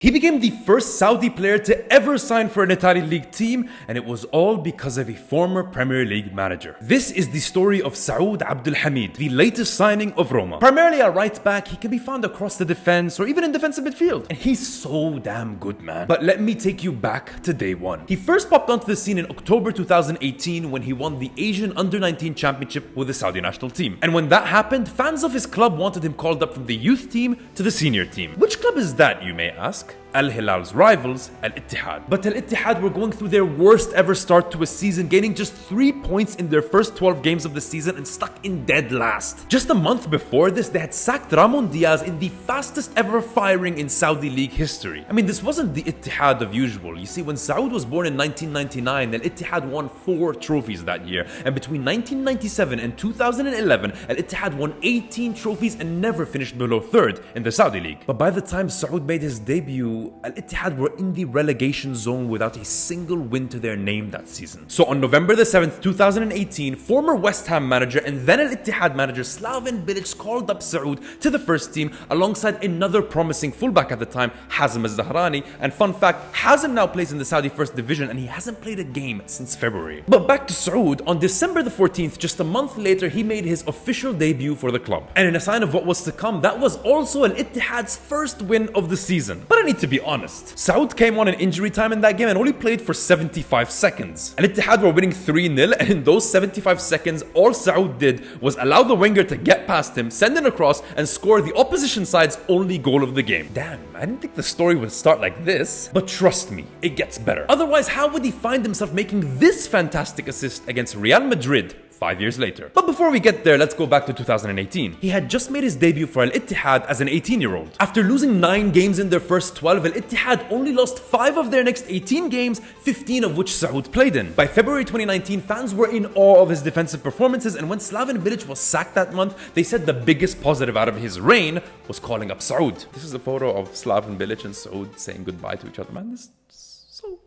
He became the first Saudi player to ever sign for an Italian league team, and it was all because of a former Premier League manager. This is the story of Saud Abdulhamid, the latest signing of Roma. Primarily a right back, he can be found across the defense or even in defensive midfield. And he's so damn good, man. But let me take you back to day one. He first popped onto the scene in October 2018 when he won the Asian Under-19 Championship with the Saudi national team. And when that happened, fans of his club wanted him called up from the youth team to the senior team. Which club is that, you may ask? Al Hilal's rivals, Al Ittihad. But Al Ittihad were going through their worst ever start to a season, gaining just 3 points in their first 12 games of the season and stuck in dead last. Just a month before this, they had sacked Ramon Diaz in the fastest ever firing in Saudi league history. I mean, this wasn't the Ittihad of usual. You see, when Saud was born in 1999, Al Ittihad won 4 trophies that year. And between 1997 and 2011, Al Ittihad won 18 trophies and never finished below 3rd in the Saudi league. But by the time Saud made his debut, Al Ittihad were in the relegation zone without a single win to their name that season. So on November the 7th, 2018, former West Ham manager and then Al Ittihad manager Slaven Bilic called up Saud to the first team alongside another promising fullback at the time, Hazem Al-Zahrani. And fun fact, Hazem now plays in the Saudi First Division and he hasn't played a game since February. But back to Saud, on December the 14th, just a month later, he made his official debut for the club. And in a sign of what was to come, that was also Al Ittihad's first win of the season. But I need to be honest, Saud came on in injury time in that game and only played for 75 seconds. Al Ittihad were winning 3-0, and in those 75 seconds, all Saud did was allow the winger to get past him, send it across, and score the opposition side's only goal of the game. Damn, I didn't think the story would start like this. But trust me, it gets better. Otherwise, how would he find himself making this fantastic assist against Real Madrid 5 years later? But before we get there, let's go back to 2018. He had just made his debut for Al Ittihad as an 18-year-old. After losing 9 games in their first 12, Al Ittihad only lost 5 of their next 18 games, 15 of which Saud played in. By February 2019, fans were in awe of his defensive performances, and when Slaven Bilic was sacked that month, they said the biggest positive out of his reign was calling up Saud. This is a photo of Slaven Bilic and Saud saying goodbye to each other. Man, this is so...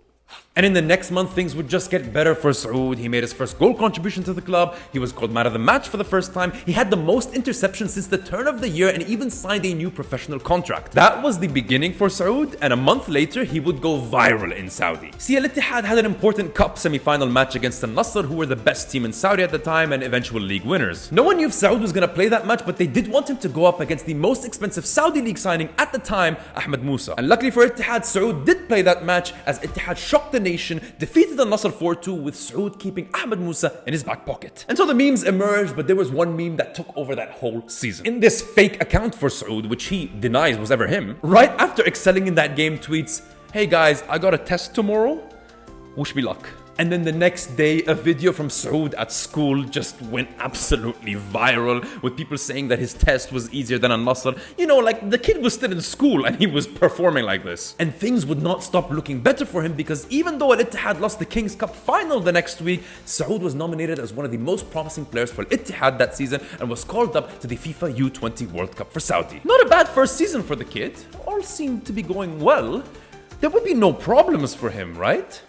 And in the next month, things would just get better for Saud. He made his first goal contribution to the club. He was called man of the match for the first time. He had the most interceptions since the turn of the year and even signed a new professional contract. That was the beginning for Saud, and a month later, he would go viral in Saudi. See, Al Ittihad had an important cup semi-final match against Al Nassr, who were the best team in Saudi at the time and eventual league winners. No one knew if Saud was going to play that match, but they did want him to go up against the most expensive Saudi league signing at the time, Ahmed Musa. And luckily for Ittihad, Saud did play that match as Ittihad shocked the nation, defeated Al Nassr 4-2 with Saud keeping Ahmed Musa in his back pocket. And so the memes emerged, but there was one meme that took over that whole season. In this fake account for Saud, which he denies was ever him, right after excelling in that game tweets, "Hey guys, I got a test tomorrow. Wish me luck." And then the next day, a video from Saud at school just went absolutely viral, with people saying that his test was easier than Al Nassr. You know, like the kid was still in school and he was performing like this. And things would not stop looking better for him, because even though Al Ittihad lost the Kings Cup final the next week, Saud was nominated as one of the most promising players for Al Ittihad that season and was called up to the FIFA U20 World Cup for Saudi. Not a bad first season for the kid. All seemed to be going well. There would be no problems for him, right?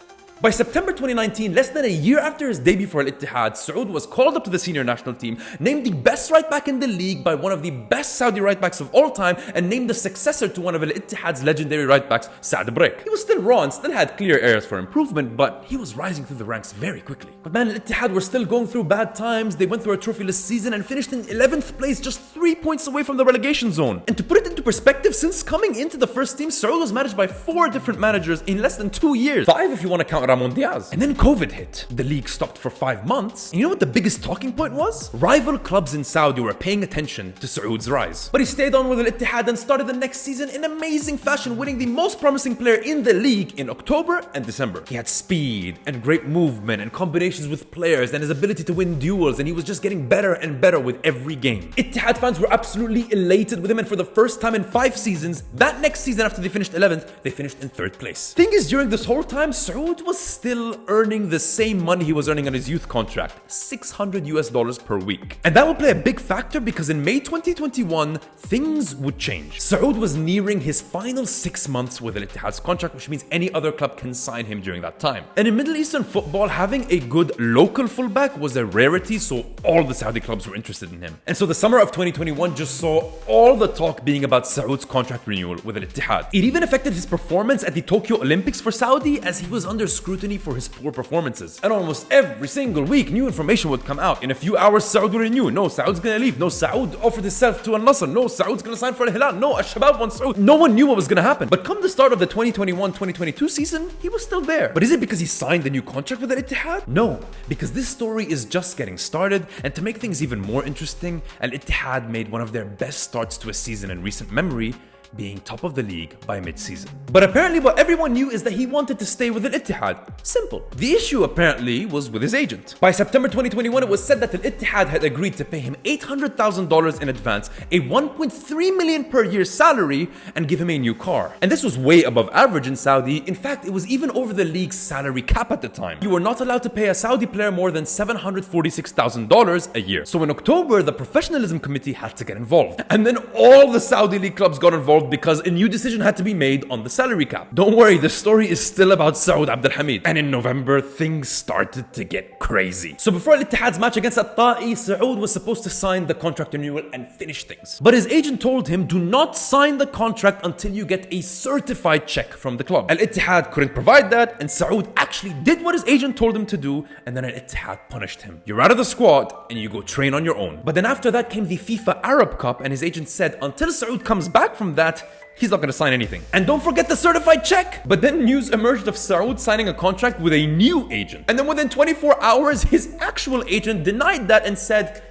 By September 2019, less than a year after his debut for Al Ittihad, Saud was called up to the senior national team, named the best right back in the league by one of the best Saudi right backs of all time, and named the successor to one of Al Ittihad's legendary right backs, Saad Brek. He was still raw and still had clear areas for improvement, but he was rising through the ranks very quickly. But man, Al Ittihad were still going through bad times. They went through a trophyless season and finished in 11th place, just 3 points away from the relegation zone. And to put it into perspective, since coming into the first team, Saud was managed by 4 different managers in less than 2 years. 5 if you want to count Ramon Diaz. And then COVID hit. The league stopped for 5 months. And you know what the biggest talking point was? Rival clubs in Saudi were paying attention to Saud's rise. But he stayed on with Al Ittihad and started the next season in amazing fashion, winning the most promising player in the league in October and December. He had speed and great movement and combinations with players and his ability to win duels, and he was just getting better and better with every game. Ittihad fans were absolutely elated with him, and for the first time in 5 seasons, that next season after they finished 11th, they finished in 3rd place. Thing is, during this whole time, Saud was was still earning the same money he was earning on his youth contract, $600 per week. And that would play a big factor because in May 2021, things would change. Saud was nearing his final 6 months with Al Ittihad's contract, which means any other club can sign him during that time. And in Middle Eastern football, having a good local fullback was a rarity, so all the Saudi clubs were interested in him. And so the summer of 2021 just saw all the talk being about Saud's contract renewal with Al Ittihad. It even affected his performance at the Tokyo Olympics for Saudi, as he was under scrutiny for his poor performances. And almost every single week, new information would come out. In a few hours, Saud will renew. No, Saud's gonna leave. No, Saud offered himself to Al Nassr. No, Saud's gonna sign for Al Hilal. No, Al Shabab wants Saud. No one knew what was gonna happen. But come the start of the 2021-2022 season, he was still there. But is it because he signed a new contract with Al Ittihad? No, because this story is just getting started, and to make things even more interesting, Al Ittihad made one of their best starts to a season in recent memory, being top of the league by mid-season. But apparently what everyone knew is that he wanted to stay with Al Ittihad. Simple. The issue apparently was with his agent. By September 2021, it was said that Al Ittihad had agreed to pay him $800,000 in advance, a $1.3 million per year salary, and give him a new car. And this was way above average in Saudi. In fact, it was even over the league's salary cap at the time. You were not allowed to pay a Saudi player more than $746,000 a year. So in October, the professionalism committee had to get involved. And then all the Saudi league clubs got involved because a new decision had to be made on the salary cap. Don't worry, the story is still about Saud Abdulhamid. And in November, things started to get crazy. So before Al Ittihad's match against Al-Ta'i, Saud was supposed to sign the contract renewal and finish things. But his agent told him, do not sign the contract until you get a certified check from the club. Al Ittihad couldn't provide that, and Saud actually did what his agent told him to do, and then Al Ittihad punished him. You're out of the squad, and you go train on your own. But then after that came the FIFA Arab Cup, and his agent said, until Saud comes back from that, he's not going to sign anything. And don't forget the certified check. But then news emerged of Saud signing a contract with a new agent. And then within 24 hours, his actual agent denied that and said,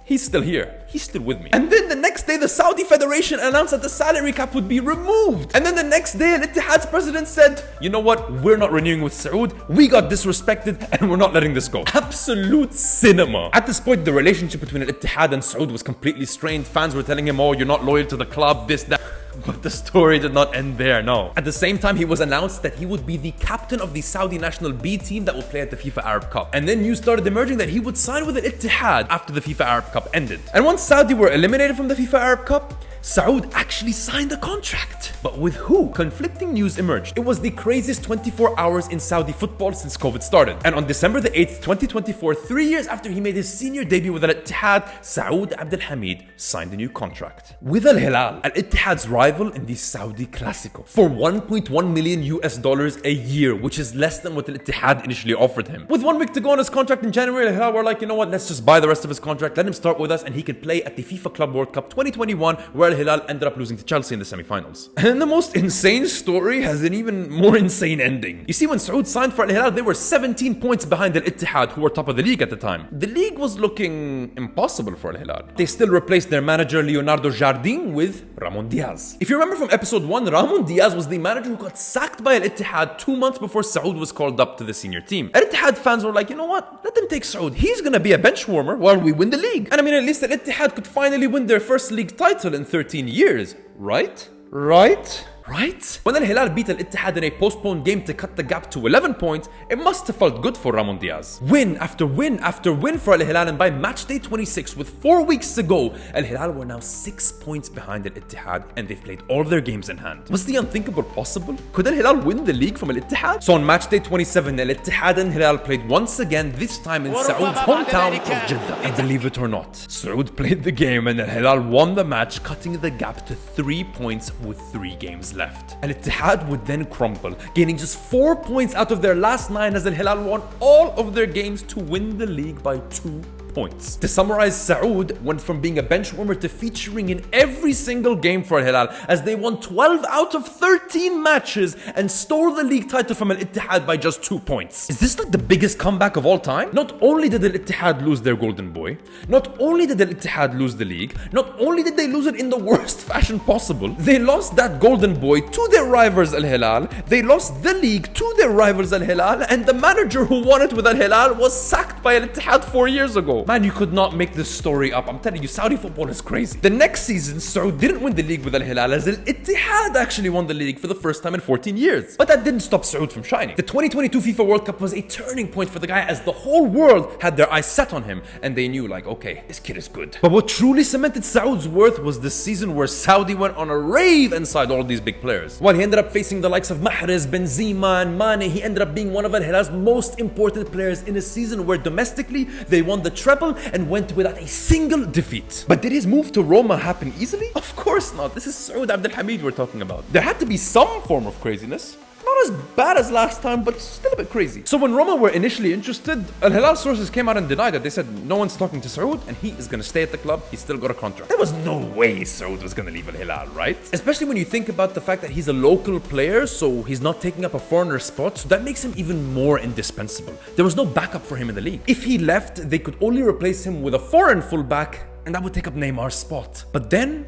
he's still here. He's still with me. And then the next day, the Saudi Federation announced that the salary cap would be removed. And then the next day, Al Ittihad's president said, you know what? We're not renewing with Saud. We got disrespected and we're not letting this go. Absolute cinema. At this point, the relationship between Al Ittihad and Saud was completely strained. Fans were telling him, oh, you're not loyal to the club, this, that. But the story did not end there, no. At the same time, he was announced that he would be the captain of the Saudi national B team that will play at the FIFA Arab Cup. And then news started emerging that he would sign with Al Ittihad after the FIFA Arab Cup ended. And once Saudi were eliminated from the FIFA Arab Cup, Saud actually signed a contract. But with who? Conflicting news emerged. It was the craziest 24 hours in Saudi football since COVID started. And on December the 8th, 2024, 3 years after he made his senior debut with Al Ittihad, Saud Abdulhamid signed a new contract with Al Hilal, Al Ittihad's rival in the Saudi Classico, for $1.1 million a year, which is less than what Al Ittihad initially offered him. With 1 week to go on his contract in January, Al Hilal were like, you know what, let's just buy the rest of his contract, let him start with us, and he can play at the FIFA Club World Cup 2021, where Al Hilal ended up losing to Chelsea in the semi-finals. And the most insane story has an even more insane ending. You see, when Saud signed for Al Hilal, they were 17 points behind Al Ittihad, who were top of the league at the time. The league was looking impossible for Al Hilal. They still replaced their manager Leonardo Jardim with Ramon Diaz. If you remember from episode 1, Ramon Diaz was the manager who got sacked by Al Ittihad 2 months before Saud was called up to the senior team. Al Ittihad fans were like, you know what, let them take Saud. He's gonna be a bench warmer while we win the league. And I mean, at least Al Ittihad could finally win their first league title in 13 years. Right? When Al Hilal beat Al Ittihad in a postponed game to cut the gap to 11 points, it must have felt good for Ramon Diaz. Win after win after win for Al Hilal, and by match day 26, with 4 weeks to go, Al Hilal were now 6 points behind Al Ittihad, and they've played all of their games in hand. Was the unthinkable possible? Could Al Hilal win the league from Al Ittihad? So on match day 27, Al Ittihad and Hilal played once again, this time in Saud's hometown of Jeddah. And believe it or not, Saud played the game and Al Hilal won the match, cutting the gap to 3 points with 3 games left. Al Ittihad would then crumble, gaining just 4 points out of their last 9 as Al Hilal won all of their games to win the league by 2 points. To summarize, Saud went from being a bench warmer to featuring in every single game for Al Hilal, as they won 12 out of 13 matches and stole the league title from Al Ittihad by just 2 points. Is this like the biggest comeback of all time? Not only did Al Ittihad lose their golden boy, not only did Al Ittihad lose the league, not only did they lose it in the worst fashion possible, they lost that golden boy to their rivals Al Hilal, they lost the league to their rivals Al Hilal, and the manager who won it with Al Hilal was sacked by Al Ittihad 4 years ago. Man, you could not make this story up. I'm telling you, Saudi football is crazy. The next season, Saud didn't win the league with Al Hilal, as Al Ittihad actually won the league for the first time in 14 years. But that didn't stop Saud from shining. The 2022 FIFA World Cup was a turning point for the guy, as the whole world had their eyes set on him and they knew, like, okay, this kid is good. But what truly cemented Saud's worth was the season where Saudi went on a rave inside all these big players. While he ended up facing the likes of Mahrez, Benzema and Mane, he ended up being one of Al Hilal's most important players in a season where domestically they won the treble and went without a single defeat. But did his move to Roma happen easily? Of course not. This is Saud Abdulhamid we're talking about. There had to be some form of craziness. Not as bad as last time, but still a bit crazy. So when Roma were initially interested, Al Hilal sources came out and denied it. They said no one's talking to Saud and he is going to stay at the club. He's still got a contract. There was no way Saud was going to leave Al Hilal, right? Especially when you think about the fact that he's a local player, so he's not taking up a foreigner spot, so that makes him even more indispensable. There was no backup for him in the league. If he left, they could only replace him with a foreign fullback, and that would take up Neymar's spot. But then,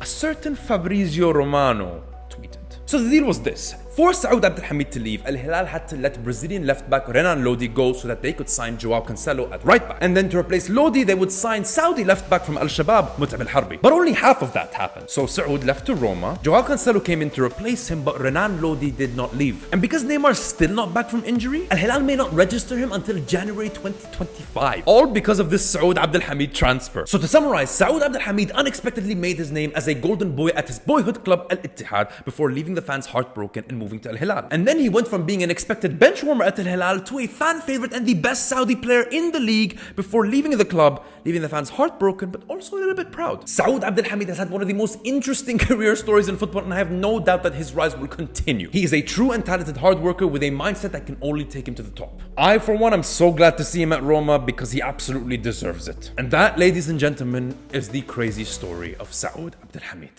a certain Fabrizio Romano tweeted. So the deal was this. For Saud Abdulhamid to leave, Al Hilal had to let Brazilian left back Renan Lodi go so that they could sign Joao Cancelo at right back. And then to replace Lodi, they would sign Saudi left back from Al Shabab, Mut'ab Al Harbi. But only half of that happened. So Saud left to Roma, Joao Cancelo came in to replace him, but Renan Lodi did not leave. And because Neymar's still not back from injury, Al Hilal may not register him until January 2025. All because of this Saud Abdulhamid transfer. So to summarize, Saud Abdulhamid unexpectedly made his name as a golden boy at his boyhood club Al Ittihad before leaving the fans heartbroken and moving to Al Hilal. And then he went from being an expected bench warmer at Al Hilal to a fan favorite and the best Saudi player in the league before leaving the club, leaving the fans heartbroken but also a little bit proud. Saud Abdulhamid has had one of the most interesting career stories in football, and I have no doubt that his rise will continue. He is a true and talented hard worker with a mindset that can only take him to the top. I, for one, am so glad to see him at Roma because he absolutely deserves it. And that, ladies and gentlemen, is the crazy story of Saud Abdulhamid.